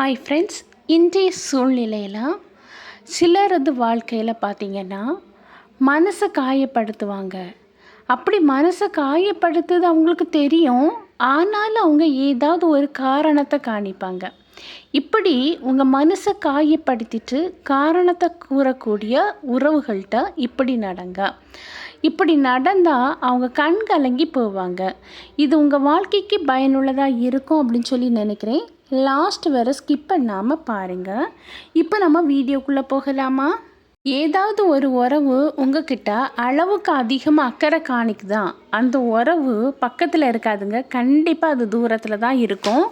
Hi friends, இன்றைய சூழ்நிலையில் சிலரது வாழ்க்கையில் பார்த்திங்கன்னா மனசை காயப்படுத்துவாங்க. அப்படி மனசை காயப்படுத்துறது அவங்களுக்கு தெரியும். ஆனாலும் அவங்க ஏதாவது ஒரு காரணத்தை காணிப்பாங்க. இப்படி உங்கள் மனசை காயப்படுத்திட்டு காரணத்தை கூறக்கூடிய உறவுகள்கிட்ட இப்படி நடங்க. இப்படி நடந்தால் அவங்க கண் கலங்கி போவாங்க. இது உங்கள் வாழ்க்கைக்கு பயனுள்ளதாக இருக்கும் அப்படின்னு சொல்லி நினைக்கிறேன். லாஸ்ட் வரை ஸ்கிப் பண்ணாமல் பாருங்கள். இப்போ நம்ம வீடியோக்குள்ளே போகலாமா? ஏதாவது ஒரு உறவு உங்ககிட்ட அளவுக்கு அதிகமாக அக்கறை காணிக்குதான், அந்த உறவு பக்கத்தில் இருக்காதுங்க. கண்டிப்பாக அது தூரத்தில் தான் இருக்கும்.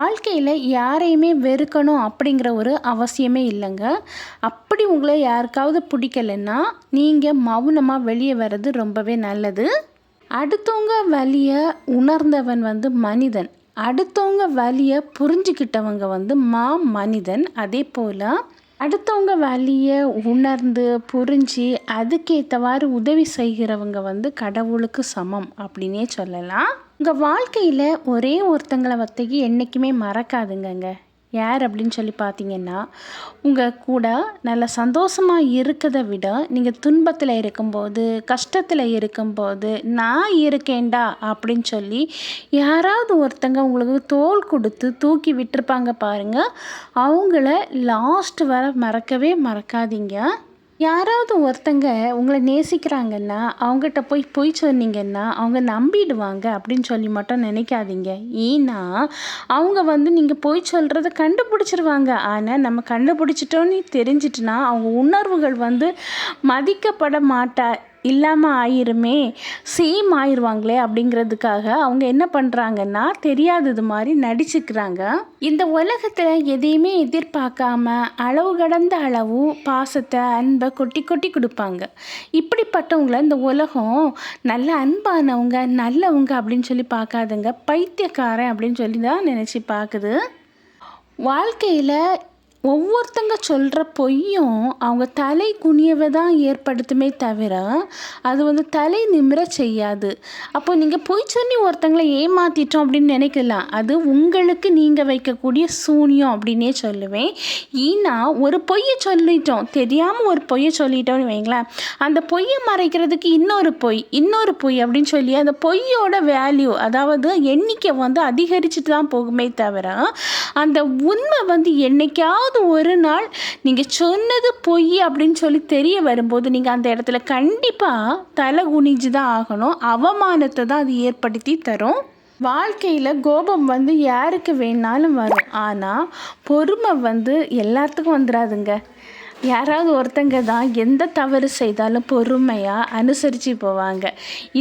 வாழ்க்கையில் யாரையுமே வெறுக்கணும் அப்படிங்கிற ஒரு அவசியமே இல்லைங்க. அப்படி உங்களை யாருக்காவது பிடிக்கலைன்னா நீங்கள் மௌனமாக வெளியே வர்றது ரொம்பவே நல்லது. அடுத்தவங்க வலியை உணர்ந்தவன் மனிதன். அடுத்தவங்க வலியை புரிஞ்சுக்கிட்டவங்க மனிதன். அதே போல் அடுத்தவங்க வலியை உணர்ந்து புரிஞ்சு அதுக்கேற்றவாறு உதவி செய்கிறவங்க கடவுளுக்கு சமம் அப்படின்னே சொல்லலாம். உங்கள் வாழ்க்கையில் ஒரே ஒருத்தங்களை என்றைக்குமே மறக்காதுங்க. யார் அப்படின்னு சொல்லி பார்த்தீங்கன்னா, உங்கள் கூட நல்ல சந்தோஷமாக இருக்கிறத விட நீங்கள் துன்பத்தில் இருக்கும்போது, கஷ்டத்தில் இருக்கும்போது நான் இருக்கேன்டா அப்படின்னு சொல்லி யாராவது ஒருத்தங்க உங்களுக்கு தோள் கொடுத்து தூக்கி விட்டுருப்பாங்க பாருங்கள். அவங்கள லாஸ்ட் வரை மறக்கவே மறக்காதீங்க. யாராவது ஒருத்தங்க உங்களை நேசிக்கிறாங்கன்னா அவங்ககிட்ட போய் சொன்னீங்கன்னா அவங்க நம்பிடுவாங்க அப்படின்னு சொல்லி மட்டும் நினைக்காதீங்க. ஏன்னா அவங்க நீங்கள் போய் சொல்கிறத கண்டுபிடிச்சிருவாங்க. ஆனால் நம்ம கண்டுபிடிச்சிட்டோன்னு தெரிஞ்சிட்டுனா அவங்க உணர்வுகள் மதிக்கப்பட இல்லாமல் ஆயிருமே, சேம் ஆயிடுவாங்களே அப்படிங்கிறதுக்காக அவங்க என்ன பண்ணுறாங்கன்னா தெரியாதது மாதிரி நடிச்சுக்கிறாங்க. இந்த உலகத்தில் எதையுமே எதிர்பார்க்காம அளவு கடந்த அளவு பாசத்தை அன்பை கொட்டி கொட்டி கொடுப்பாங்க. இப்படிப்பட்டவங்கள இந்த உலகம் நல்ல அன்பானவங்க நல்லவங்க அப்படின்னு சொல்லி பார்க்காதுங்க. பைத்தியக்காரன் அப்படின்னு சொல்லி தான் நினச்சி பார்க்குது. வாழ்க்கையில் ஒவ்வொருத்தங்க சொல்கிற பொய்யும் அவங்க தலை குனியவை தான் ஏற்படுத்துமே தவிர அது தலை நிமிர செய்யாது. அப்போ நீங்கள் பொய் சொல்லி ஒருத்தங்களை ஏமாற்றிட்டோம் அப்படின்னு நினைக்கலாம். அது உங்களுக்கு நீங்கள் வைக்கக்கூடிய சூனியம் அப்படின்னே சொல்லுவேன். ஏன்னா ஒரு பொய்யை சொல்லிட்டோம், தெரியாமல் ஒரு பொய்யை சொல்லிட்டோம்னு வைங்களேன், அந்த பொய்யை மறைக்கிறதுக்கு இன்னொரு பொய் அப்படின்னு சொல்லி அந்த பொய்யோட வேல்யூ, அதாவது எண்ணிக்கை அதிகரிச்சுட்டு தான் போகுமே தவிர அந்த உண்மை என்னைக்காவது ஒரு நாள் நீங்கள் சொன்னது பொய் அப்படின்னு சொல்லி தெரிய வரும்போது நீங்கள் அந்த இடத்துல கண்டிப்பாக தலை குனிஞ்சு தான் ஆகணும். அவமானத்தை தான் அது ஏற்படுத்தி தரும். வாழ்க்கையில் கோபம் யாருக்கு வேணாலும் வரும். ஆனால் பொறுமை எல்லாத்துக்கும் வந்துடாதுங்க. யாராவது ஒருத்தங்க தான் எந்த தவறு செய்தாலும் பொறுமையாக அனுசரித்து போவாங்க.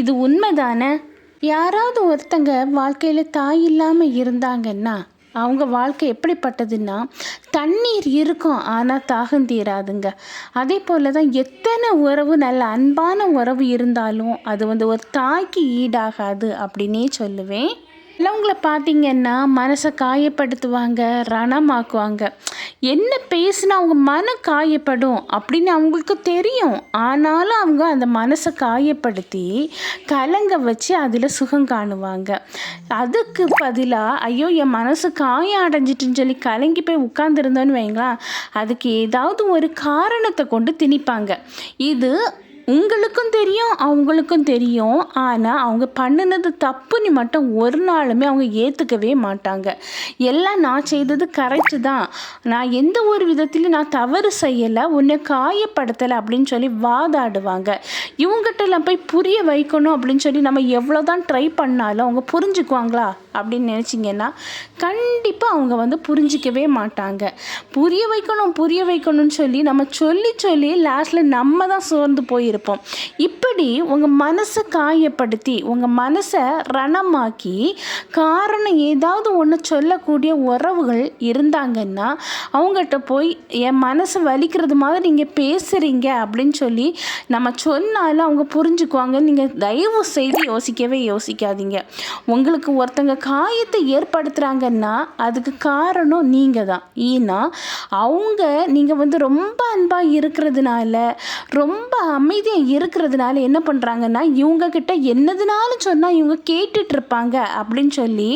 இது உண்மை தானே? யாராவது ஒருத்தங்க வாழ்க்கையில் தாய் இல்லாமல் இருந்தாங்கன்னா அவங்க வாழ்க்கை எப்படிப்பட்டதுன்னா, தண்ணீர் இருக்கும் ஆனால் தாகம் தீராதுங்க. அதே போல் தான் எத்தனை உறவு நல்ல அன்பான உறவு இருந்தாலும் அது ஒரு தாய்க்கு ஈடாகாது அப்படின்னே சொல்லுவேன். சிலவங்களை பார்த்திங்கன்னா மனசை காயப்படுத்துவாங்க, ரணமாக்குவாங்க. என்ன பேசுனா அவங்க மனம் காயப்படும் அப்படின்னு அவங்களுக்கு தெரியும். ஆனாலும் அவங்க அந்த மனசை காயப்படுத்தி கலங்க வச்சு அதில் சுகம் காணுவாங்க. அதுக்கு பதிலாக ஐயோ என் மனசு காயம் அடைஞ்சிட்டுன்னு சொல்லி கலங்கி போய் உட்கார்ந்துருந்தோன்னு வைங்களா, அதுக்கு ஏதாவது ஒரு காரணத்தை கொண்டு திணிப்பாங்க. இது உங்களுக்கும் தெரியும் அவங்களுக்கும் தெரியும். ஆனால் அவங்க பண்ணினது தப்புன்னு மட்டும் ஒரு நாளுமே அவங்க ஏற்றுக்கவே மாட்டாங்க. எல்லாம் நான் செய்தது கரெக்டு தான், நான் எந்த ஒரு விதத்திலும் நான் தவறு செய்யலை, உன்னை காயப்படுத்தலை அப்படின்னு சொல்லி வாதாடுவாங்க. இவங்ககிட்டலாம் போய் புரிய வைக்கணும் அப்படின்னு சொல்லி நம்ம எவ்வளோ தான் ட்ரை பண்ணாலும் அவங்க புரிஞ்சுக்குவாங்களா அப்படின்னு நினச்சிங்கன்னா கண்டிப்பாக அவங்க புரிஞ்சிக்கவே மாட்டாங்க. புரிய வைக்கணும்னு சொல்லி நம்ம சொல்லி லாஸ்ட்டில் நம்ம தான் சோர்ந்து போயிருப்போம். இப்படி உங்கள் மனசை காயப்படுத்தி உங்கள் மனசை ரணமாக்கி காரணம் ஏதாவது ஒன்று சொல்லக்கூடிய உறவுகள் இருந்தாங்கன்னா அவங்ககிட்ட போய் என் மனசை வலிக்கிறது மாதிரி நீங்கள் பேசுகிறீங்க அப்படின்னு சொல்லி நம்ம சொன்னாலும் அவங்க புரிஞ்சுக்குவாங்க. நீங்கள் தயவு செய்து யோசிக்கவே யோசிக்காதீங்க. உங்களுக்கு ஒருத்தங்க காயத்தை ஏற்படுத்துகிறாங்கன்னா அதுக்கு காரணம் நீங்கள் தான். ஏன்னா அவங்க நீங்கள் ரொம்ப அன்பாக இருக்கிறதுனால, ரொம்ப அமைதியாக இருக்கிறதுனால என்ன பண்ணுறாங்கன்னா, இவங்கக்கிட்ட என்னதுனாலும் சொன்னால் இவங்க கேட்டுட்ருப்பாங்க அப்படின்னு சொல்லி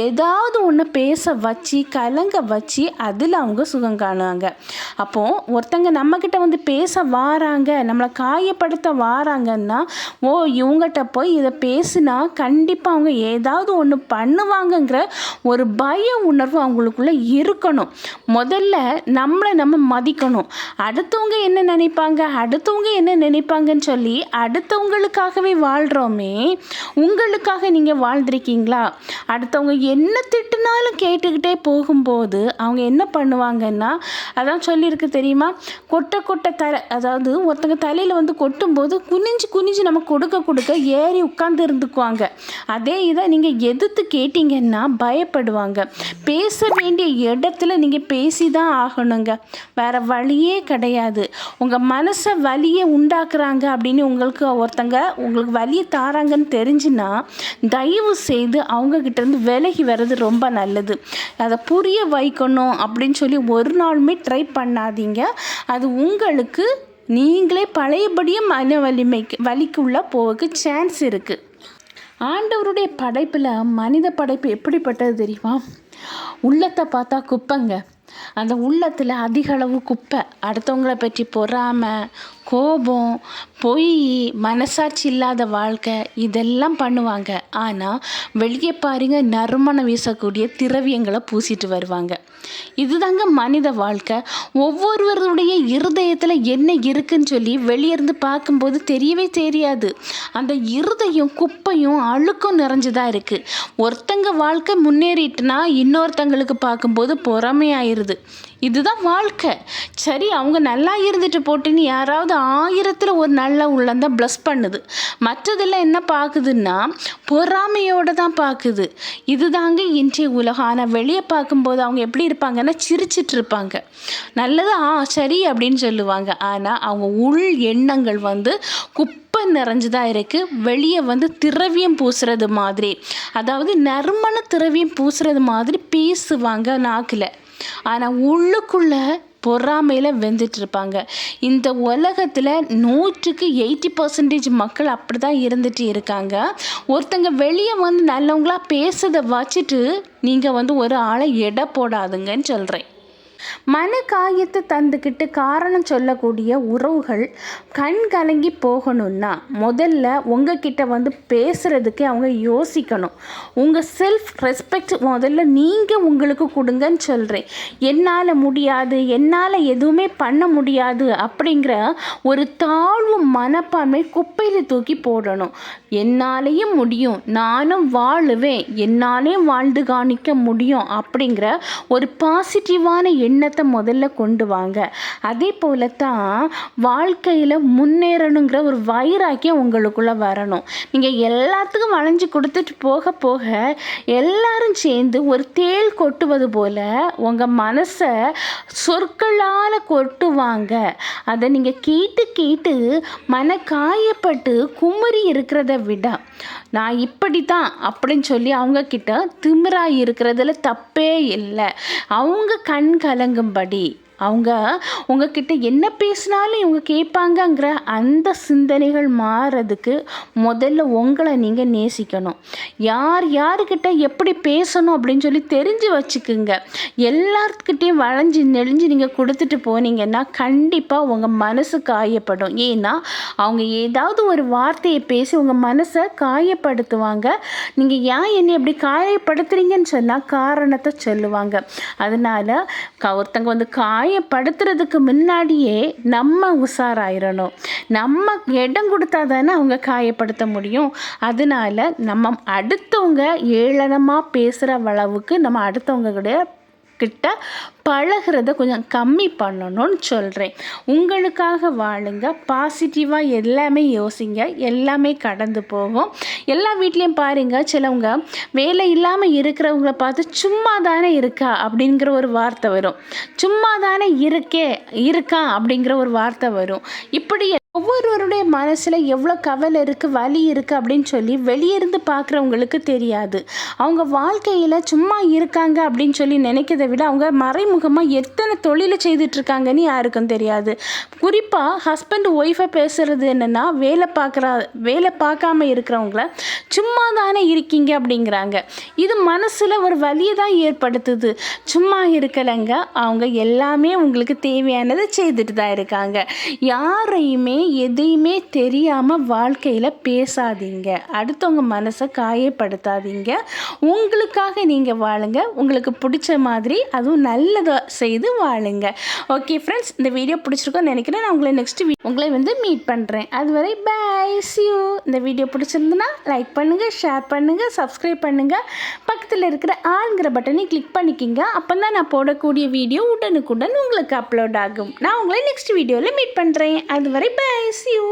ஏதாவது ஒன்று பேச வச்சு கலங்க வச்சு அதில் அவங்க சுகம் காணுவாங்க. அப்போது ஒருத்தங்க நம்மக்கிட்ட பேச வாராங்க, நம்மளை காயப்படுத்த வாராங்கன்னா, இவங்ககிட்ட போய் இதை பேசினா கண்டிப்பாக அவங்க ஏதாவது ஒன்று பண்ணுவாங்கங்கிற ஒரு பய உணர்வு அவங்களுக்குள்ள இருக்கணும். முதல்ல நம்மளை நம்ம மதிக்கணும். அடுத்தவங்க என்ன நினைப்பாங்கன்னு சொல்லி அடுத்தவங்களுக்காகவே வாழ்கிறோமே, உங்களுக்காக நீங்கள் வாழ்ந்திருக்கீங்களா? அடுத்தவங்க என்ன திட்டுனாலும் கேட்டுக்கிட்டே போகும்போது அவங்க என்ன பண்ணுவாங்கன்னா, அதான் சொல்லியிருக்கு தெரியுமா, கொட்டை தலை, அதாவது ஒருத்தங்க தலையில் கொட்டும்போது குனிஞ்சு நம்ம கொடுக்க ஏறி உட்கார்ந்து இருந்துக்குவாங்க. அதே இதை நீங்கள் எதிர்த்து கேட்டிங்கன்னா பயப்படுவாங்க. பேச வேண்டிய இடத்துல நீங்கள் பேசி தான் ஆகணுங்க, வேறு வழியே கிடையாது. உங்கள் மனசை வலியை உண்டாக்குறாங்க அப்படின்னு உங்களுக்கு வலியை தாராங்கன்னு தெரிஞ்சுன்னா தயவு செய்து அவங்கக்கிட்டேருந்து விலகி வர்றது ரொம்ப நல்லது. அதை புரிய வைக்கணும் அப்படின்னு சொல்லி ஒரு நாளுமே ட்ரை பண்ணாதீங்க. அது உங்களுக்கு நீங்களே பழையபடியும் வலிக்குள்ளே போவதுக்கு சான்ஸ் இருக்குது. ஆண்டவருடைய படைப்பில் மனித படைப்பு எப்படிப்பட்டது தெரியுமா? உள்ளத்தை பார்த்தா குப்பைங்க. அந்த உள்ளத்தில் அதிக அளவு குப்பை, அடுத்தவங்களை பற்றி பொறாமை, கோபம், பொய், மனசாட்சி இல்லாத வாழ்க்கை, இதெல்லாம் பண்ணுவாங்க. ஆனால் வெளியே பாருங்க, நறுமணம் வீசக்கூடிய திரவியங்களை பூசிட்டு வருவாங்க. இதுதாங்க மனித வாழ்க்கை. ஒவ்வொருவருடைய இருதயத்தில் என்ன இருக்குன்னு சொல்லி வெளியிருந்து பார்க்கும்போது தெரியவே தெரியாது. அந்த இருதயம் குப்பையும் அழுக்கும் நிறைஞ்சுதான் இருக்குது. ஒருத்தங்க வாழ்க்கை முன்னேறிட்டுனா இன்னொருத்தங்களுக்கு பார்க்கும்போது பொறாமையாயிருது. இதுதான் வாழ்க்கை. சரி, அவங்க நல்லா இருந்துட்டு போட்டுன்னு யாராவது 1000ல் ஒரு நல்ல உள்ளந்தான் ப்ளஸ் பண்ணுது. மற்றதெல்லாம் என்ன பார்க்குதுன்னா பொறாமையோடு தான் பார்க்குது. இதுதாங்க இன்றைய உலகம். ஆனால் வெளியே பார்க்கும்போது அவங்க எப்படி இருப்பாங்கன்னா சிரிச்சிட்டு இருப்பாங்க. நல்லது சரி அப்படின்னு சொல்லுவாங்க. ஆனால் அவங்க உள் எண்ணங்கள் குப்பை நிறைஞ்சுதான் இருக்குது. வெளியே திரவியம் பூசுறது மாதிரி, அதாவது நறுமண திரவியம் பூசுறது மாதிரி பேசுவாங்க நாக்கில். ஆனால் உள்ளுக்குள்ளே பொறாமையில் வெந்துட்டு இருப்பாங்க. இந்த உலகத்தில் 100க்கு 80% மக்கள் அப்படி தான் இருந்துட்டு இருக்காங்க. ஒருத்தங்க வெளியே நல்லவங்களா பேசுறதை வச்சுட்டு நீங்கள் ஒரு ஆளை எடை போடாதுங்கன்னு சொல்கிறேன். மன காயத்தை தந்துக்கிட்டு காரணம் சொல்லக்கூடிய உறவுகள் கண் கலங்கி போகணும்னா முதல்ல உங்ககிட்ட பேசுகிறதுக்கு அவங்க யோசிக்கணும். உங்கள் செல்ஃப் ரெஸ்பெக்ட் முதல்ல நீங்கள் உங்களுக்கு கொடுங்கன்னு சொல்கிறேன். என்னால் முடியாது, என்னால் எதுவுமே பண்ண முடியாது அப்படிங்கிற ஒரு தாழ்வு மனப்பான்மை குப்பையில் தூக்கி போடணும். என்னாலேயும் முடியும், நானும் வாழுவேன், என்னாலேயும் வாழ்ந்து காணிக்க முடியும் அப்படிங்கிற ஒரு பாசிட்டிவான எண்ணத்தை முதல்ல கொண்டு வாங்க. அதே போல தான் வாழ்க்கையில் முன்னேறணுங்கிற ஒரு வைராக்கியம் உங்களுக்குள்ளே வரணும். நீங்கள் எல்லாத்துக்கும் வளைஞ்சு கொடுத்துட்டு போக போக எல்லாரும் சேர்ந்து ஒரு தேள் கொட்டுவது போல் உங்கள் மனசை சொற்களால் கொட்டுவாங்க. அதை நீங்கள் கேட்டு மன காயப்பட்டு குமரி இருக்கிறத விட நான் இப்படி தான் அப்படின்னு சொல்லி அவங்கக்கிட்ட திமிராக இருக்கிறதுல தப்பே இல்லை. அவங்க கண் கலங்கும்படி, அவங்க உங்ககிட்ட என்ன பேசினாலும் இவங்க கேட்பாங்கங்கிற அந்த சிந்தனைகள் மாறதுக்கு முதல்ல உங்களை நீங்கள் நேசிக்கணும். யாருக்கிட்ட எப்படி பேசணும் அப்படின்னு சொல்லி தெரிஞ்சு வச்சுக்குங்க. எல்லாத்துக்கிட்டையும் வளைஞ்சு நெளிஞ்சு நீங்கள் கொடுத்துட்டு போனீங்கன்னா கண்டிப்பாக உங்கள் மனசு காயப்படும். ஏன்னா அவங்க ஏதாவது ஒரு வார்த்தையை பேசி உங்கள் மனசை காயப்படுத்துவாங்க. நீங்கள் ஏன் என்னை எப்படி காயப்படுத்துறீங்கன்னு சொன்னால் காரணத்தை சொல்லுவாங்க. அதனால் ஒருத்தங்க காயப்படுத்துறதுக்கு முன்னாடியே நம்ம உஷாராயிரணும். நம்ம இடம் கொடுத்தா தானே அவங்க காயப்படுத்த முடியும். அதனால நம்ம அடுத்தவங்க ஏளனமாக பேசுகிற அளவுக்கு நம்ம அடுத்தவங்க கிட்ட பழகிறத கொஞ்சம் கம்மி பண்ணணும்னு சொல்கிறேன். உங்களுக்காக வாழுங்க, பாசிட்டிவாக எல்லாமே யோசிங்க, எல்லாமே கடந்து போகும். எல்லா வீட்லேயும் பாருங்கள், சிலவங்க வேலை இல்லாமல் இருக்கிறவங்கள பார்த்து சும்மா தானே இருக்கா அப்படிங்கிற ஒரு வார்த்தை வரும், சும்மா தானே இருக்கான் அப்படிங்கிற ஒரு வார்த்தை வரும். இப்படி ஒவ்வொருவருடைய மனசில் எவ்வளோ கவலை இருக்குது, வலி இருக்குது அப்படின்னு சொல்லி வெளியிருந்து பார்க்குறவங்களுக்கு தெரியாது. அவங்க வாழ்க்கையில் சும்மா இருக்காங்க அப்படின்னு சொல்லி நினைக்கிறத விட அவங்க மறைமுகமாக எத்தனை தொழிலை செய்துட்ருக்காங்கன்னு யாருக்கும் தெரியாது. குறிப்பாக ஹஸ்பண்ட் ஒய்ஃபை பேசுகிறது என்னென்னா, வேலை பார்க்காம இருக்கிறவங்கள சும்மா தானே இருக்கீங்க அப்படிங்கிறாங்க. இது மனசில் ஒரு வலியை தான் ஏற்படுத்துது. சும்மா இருக்கலைங்க, அவங்க எல்லாமே உங்களுக்கு தேவையானதை செய்துட்டு தான் இருக்காங்க. யாரையுமே எதையுமே தெரியாமல் வாழ்க்கையில் பேசாதீங்க. அடுத்தவங்க மனசை காயப்படுத்தாதீங்க. உங்களுக்காக நீங்கள் வாழுங்க. உங்களுக்கு பிடிச்ச மாதிரி அதுவும் நல்லதை செய்து வாழுங்க. ஓகே ஃப்ரெண்ட்ஸ், இந்த வீடியோ பிடிச்சிருக்கோன்னு நினைக்கிறேன். நான் உங்களை மீட் பண்ணுறேன். அதுவரை பை, see you. இந்த வீடியோ பிடிச்சிருந்துன்னா லைக் பண்ணுங்கள், ஷேர் பண்ணுங்கள், சப்ஸ்கிரைப் பண்ணுங்கள். பக்கத்தில் இருக்கிற ஆளுங்கிற பட்டனை கிளிக் பண்ணிக்கிங்க. அப்போ தான் நான் போடக்கூடிய வீடியோ உடனுக்குடன் உங்களுக்கு அப்லோட் ஆகும். நான் உங்களை நெக்ஸ்ட் வீடியோவில் மீட் பண்ணுறேன். அதுவரை பை, see you.